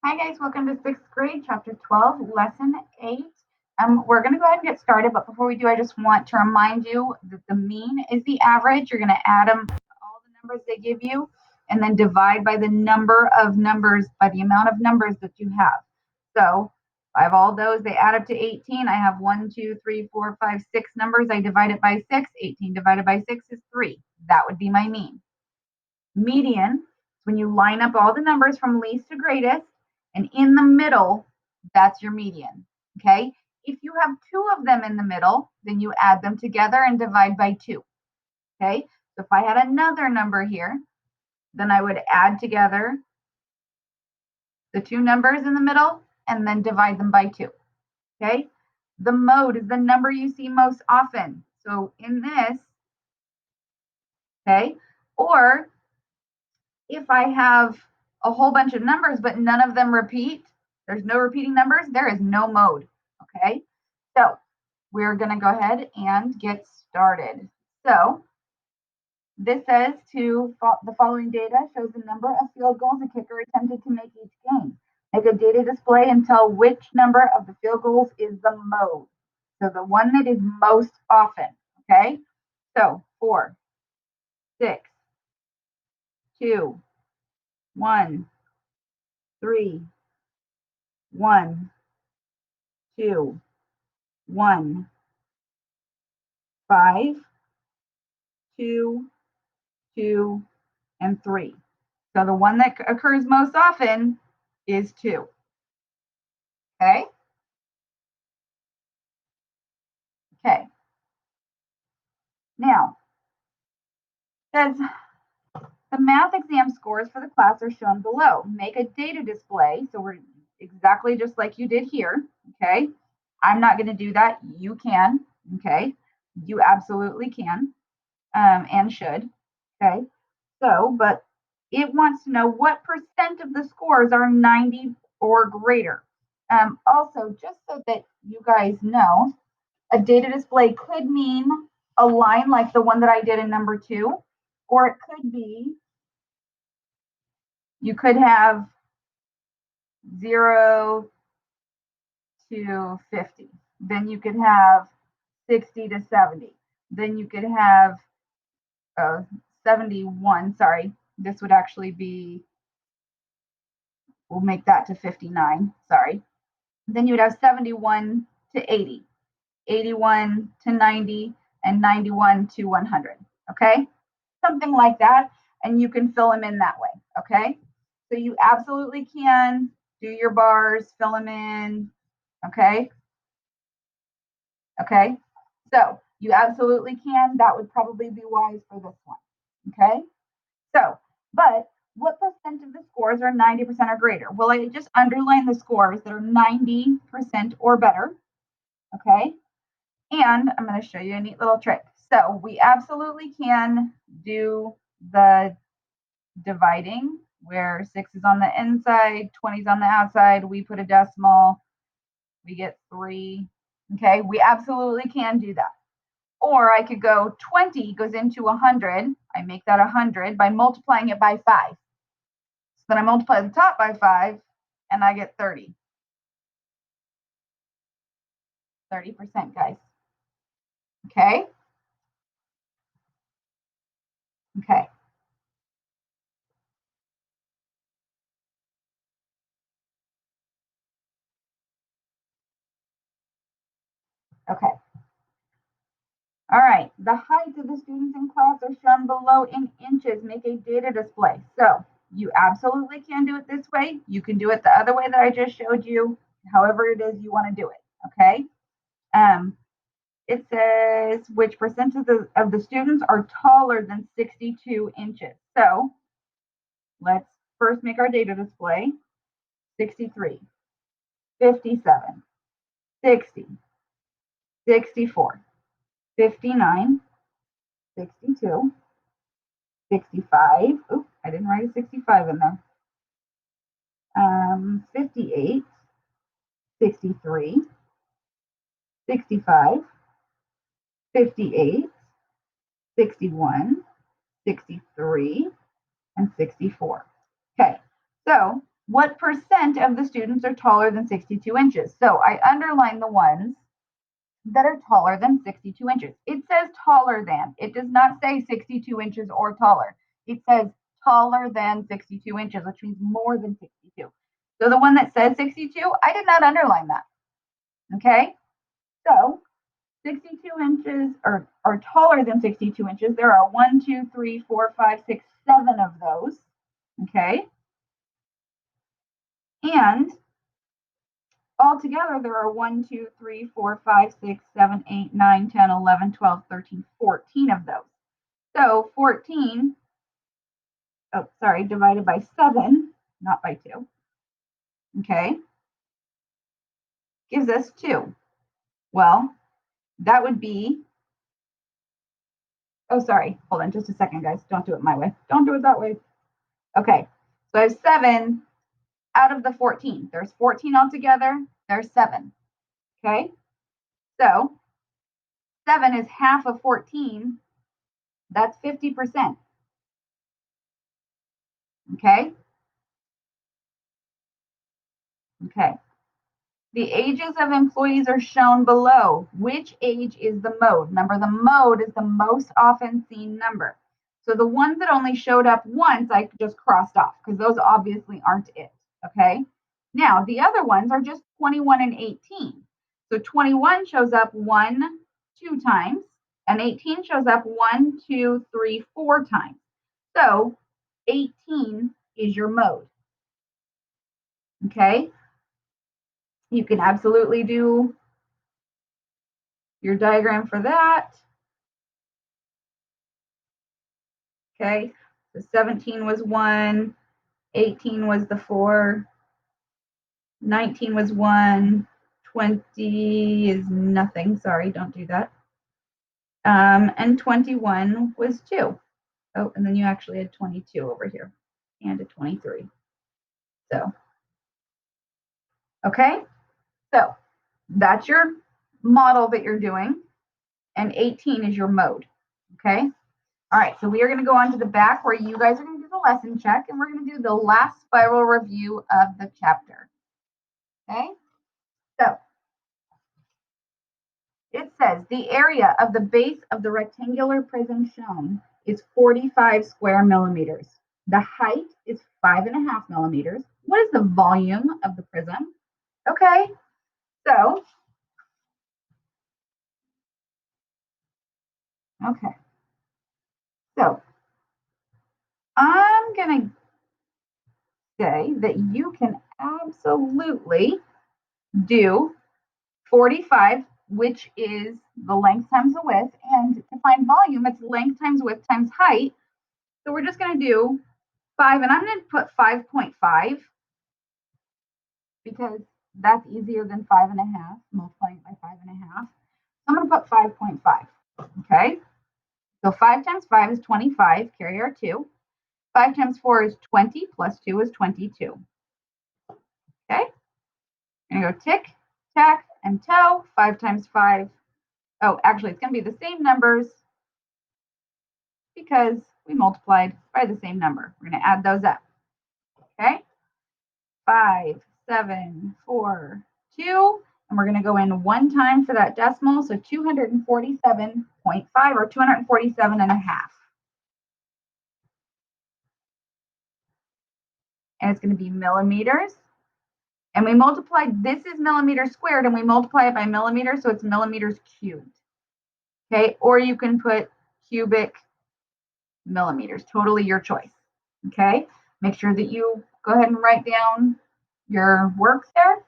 Hi guys, welcome to 6th grade, chapter 12, lesson 8. We're going to go ahead and get started, but before we do, I just want to remind you that the mean is the average. You're going to add them, all the numbers they give you, and then divide by the number of numbers, by the amount of numbers that you have. So I have all those, they add up to 18. I have 1, 2, 3, 4, 5, 6 numbers. I divide it by 6. 18 divided by 6 is 3. That would be my mean. Median, when you line up all the numbers from least to greatest, and in the middle, that's your median, okay? If you have two of them in the middle, then you add them together and divide by 2, okay? So if I had another number here, then I would add together the two numbers in the middle and then divide them by 2, okay? The mode is the number you see most often. So in this, okay, or if I have a whole bunch of numbers, but none of them repeat, there's no repeating numbers, there is no mode, okay? So we're gonna go ahead and get started. So this says the following data shows the number of field goals a kicker attempted to make each game. Make a data display and tell which number of the field goals is the mode. So the one that is most often, okay? So 4, 6, 2, 1, 3, 1, 2, 1, 5, 2, 2, and 3. So the one that occurs most often is 2. Okay? Okay. Now, says the math exam scores for the class are shown below. Make a data display. So we're exactly just like you did here. Okay? I'm not going to do that. You can. Okay? You absolutely can and should. Okay? So, but it wants to know what percent of the scores are 90 or greater. Also, just so that you guys know, a data display could mean a line like the one that I did in number 2, or it could be, you could have 0 to 50. Then you could have 60 to 70. Then you could have 71, sorry, this would actually be, we'll make that to 59, sorry. Then you would have 71 to 80, 81 to 90, and 91 to 100, okay? Something like that, and you can fill them in that way, okay? So you absolutely can do your bars, fill them in, okay? Okay, so you absolutely can. That would probably be wise for this one, okay? So, but what percent of the scores are 90% or greater? Well, I just underline the scores that are 90% or better, okay? And I'm going to show you a neat little trick. So we absolutely can do the dividing where 6 is on the inside, 20 is on the outside. We put a decimal, we get 3. Okay, we absolutely can do that. Or I could go 20 goes into 100. I make that 100 by multiplying it by 5. So then I multiply the top by 5 and I get 30. 30%, guys. Okay? Okay. Okay. All right. The height of the students in class are shown below in inches. Make a data display. So you absolutely can do it this way. You can do it the other way that I just showed you, however it is you want to do it. Okay? It says which percent of the students are taller than 62 inches. So let's first make our data display. 63, 57, 60, 64, 59, 62, 65. Oops, I didn't write a 65 in there. 58, 63, 65, 58, 61, 63, and 64. Okay, so what percent of the students are taller than 62 inches? So I underline the ones that are taller than 62 inches. It says taller than. It does not say 62 inches or taller. It says taller than 62 inches, which means more than 62. So the one that says 62, I did not underline that. Okay? So 62 inches or taller than 62 inches, there are 1, 2, 3, 4, 5, 6, 7 of those. Okay? And altogether, there are 1, 2, 3, 4, 5, 6, 7, 8, 9, 10, 11, 12, 13, 14 of those. So 14, divided by 7, not by 2, okay, gives us 2. Well, that would be, hold on just a second, guys. Don't do it my way. Don't do it that way. Okay, so I have 7 out of the 14. There's 14 altogether. There's 7. Okay, so 7 is half of 14. That's 50%. Okay. Okay. The ages of employees are shown below. Which age is the mode? Remember, the mode is the most often seen number. So the ones that only showed up once, I just crossed off because those obviously aren't it. Okay. Now, the other ones are just 21 and 18. So 21 shows up 1, 2 times, and 18 shows up 1, 2, 3, 4 times. So 18 is your mode. Okay. You can absolutely do your diagram for that. Okay, so 17 was 1, 18 was the 4, 19 was 1, 20 is nothing. Sorry, don't do that. And 21 was 2. Oh, and then you actually had 22 over here and a 23. So, okay, so that's your model that you're doing, and 18 is your mode. Okay. All right, so we are going to go on to the back where you guys are going to do the lesson check, and we're going to do the last spiral review of the chapter. Okay, so it says the area of the base of the rectangular prism shown is 45 square millimeters. The height is 5.5 millimeters. What is the volume of the prism? Okay, so, okay, so I'm going to say that you can absolutely do 45, which is the length times the width, and to find volume, it's length times width times height. So we're just going to do 5, and I'm going to put 5.5 because that's easier than 5.5, multiplying by 5.5. I'm going to put 5.5, okay? So 5 times 5 is 25, carry our 2. 5 times 4 is 20, plus 2 is 22. Okay? I'm going to go tick, tack, and toe. 5 times 5. Oh, actually, it's going to be the same numbers because we multiplied by the same number. We're going to add those up. Okay? 5, 7, 4, 2. And we're going to go in 1 time for that decimal. So 247.5 or 247 and a half. And it's going to be millimeters. And we multiplied, this is millimeters squared, and we multiply it by millimeters, so it's millimeters cubed. Okay, or you can put cubic millimeters, totally your choice. Okay, make sure that you go ahead and write down your work there.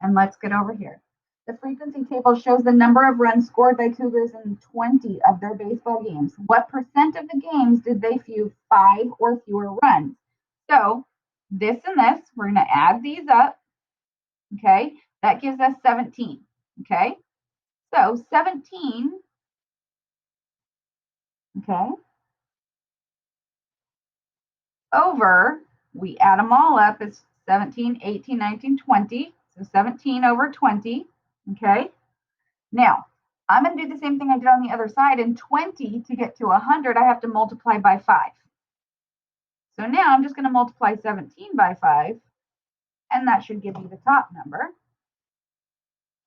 And let's get over here. The frequency table shows the number of runs scored by Cougars in 20 of their baseball games. What percent of the games did they few 5 or fewer runs? So this and this, we're going to add these up. Okay, that gives us 17. Okay, so 17, okay, over, we add them all up, it's 17, 18, 19, 20. So 17 over 20. Okay, now I'm going to do the same thing I did on the other side. And 20 to get to 100, I have to multiply by 5. So now I'm just going to multiply 17 by 5, and that should give you the top number.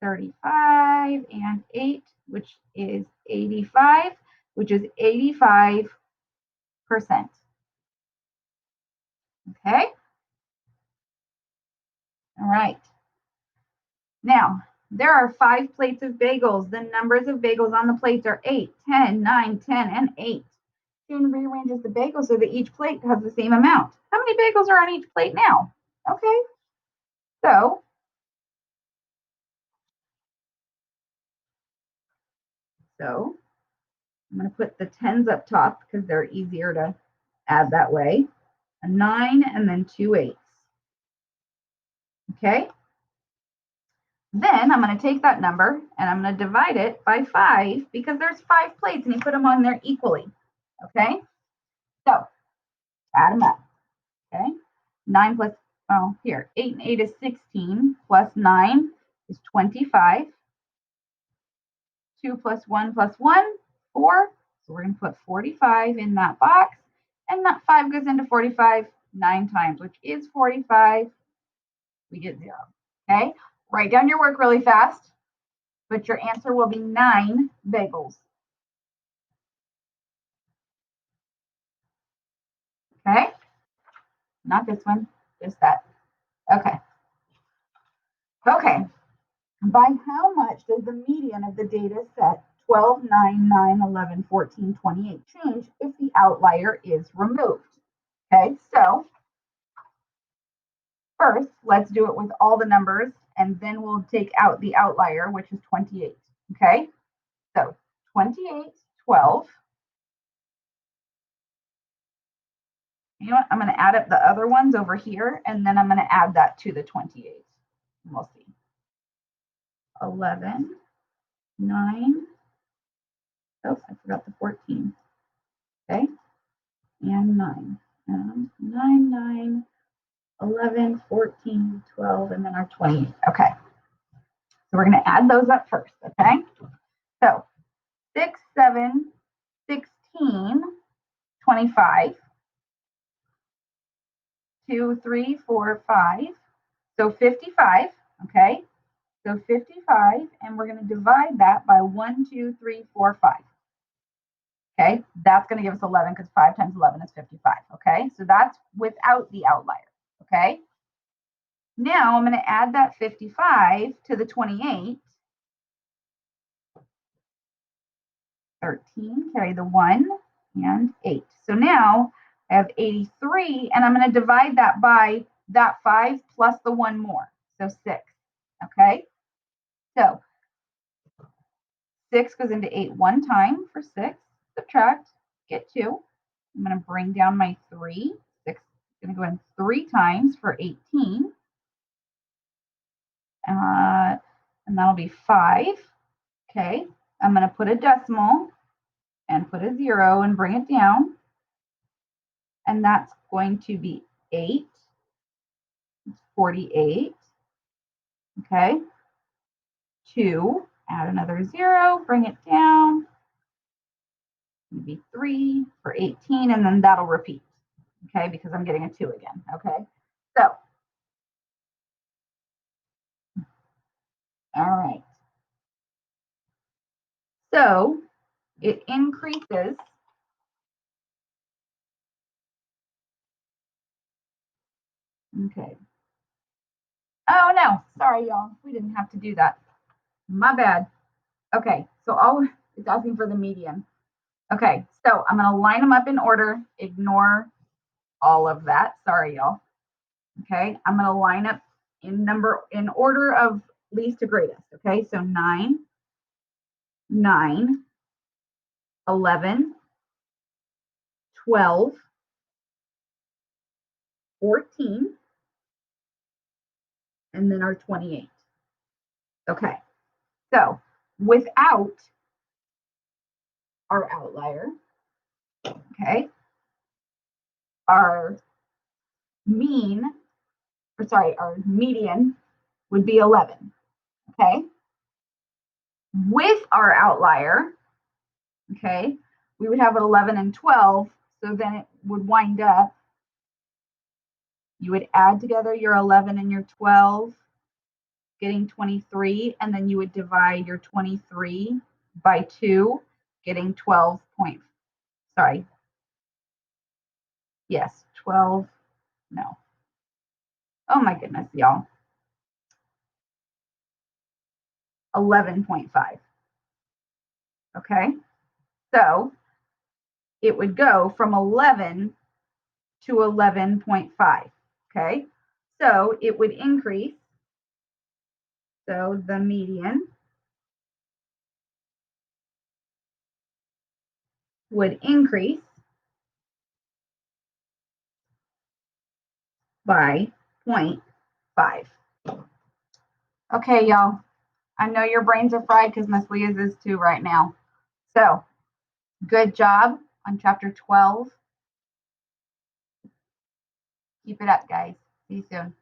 35 and 8, which is 85, which is 85%. Okay? All right. Now, there are 5 plates of bagels. The numbers of bagels on the plates are 8, 10, 9, 10, and 8. June rearranges the bagels so that each plate has the same amount. How many bagels are on each plate now? Okay. So I'm going to put the 10s up top because they're easier to add that way. A 9 and then 2 8s. Okay? Then I'm going to take that number and I'm going to divide it by 5 because there's 5 plates and you put them on there equally. Okay? So add them up. Okay? 9 plus, 8 and 8 is 16 plus 9 is 25. 2 plus 1 plus 1, 4. So we're going to put 45 in that box. And that 5 goes into 45 9 times, which is 45. We get 0. Okay? Write down your work really fast, but your answer will be 9 bagels. Okay? Not this one, just that. Okay. Okay. By how much does the median of the data set 12, 9, 9, 11, 14, 28 change if the outlier is removed? Okay, so first, let's do it with all the numbers, and then we'll take out the outlier, which is 28. Okay, so 28, 12. You know what? I'm going to add up the other ones over here, and then I'm going to add that to the 28. And we'll see. 11, 9. Oh, I forgot the 14. Okay, and 9. And 9, 9, 11, 14, 12, and then our 28. Okay, so we're going to add those up first. Okay, so 6, 7, 16, 25, 2, 3, 4, 5. So 55, okay? So 55, and we're going to divide that by 1, 2, 3, 4, 5. Okay, that's going to give us 11 because 5 times 11 is 55. Okay, so that's without the outlier. Okay, now I'm going to add that 55 to the 28. 13, carry the 1, and 8. So now I have 83, and I'm going to divide that by that 5 plus the 1 more, so 6. Okay, so 6 goes into 8 one time for 6. Subtract, get 2. I'm going to bring down my 3. 6 is going to go in 3 times for 18. And that'll be 5. Okay, I'm going to put a decimal and put a 0 and bring it down. And that's going to be 8. It's 48. Okay, 2. Add another 0, bring it down. Maybe 3 for 18, and then that'll repeat. Okay, because I'm getting a 2 again. Okay, so all right. So it increases. Okay. Oh no, sorry y'all. We didn't have to do that. My bad. Okay, so it's asking for the median. Okay, so I'm gonna line them up in order. Ignore all of that. Sorry y'all. Okay, I'm gonna line up in order of least to greatest. Okay, so 9, 9, 11, 12, 14, and then our 28. Okay, so without our outlier, okay, our our median would be 11. Okay, with our outlier, okay, we would have 11 and 12, so then it would wind up You would add together your 11 and your 12, getting 23, and then you would divide your 23 by 2, getting 12 point, sorry, yes, 12, no. Oh my goodness, y'all. 11.5. Okay, so it would go from 11 to 11.5. Okay, so it would increase. So the median would increase by 0.5. Okay, y'all. I know your brains are fried because Miss Leah's is too right now. So, good job on chapter 12. Keep it up, guys. See you soon.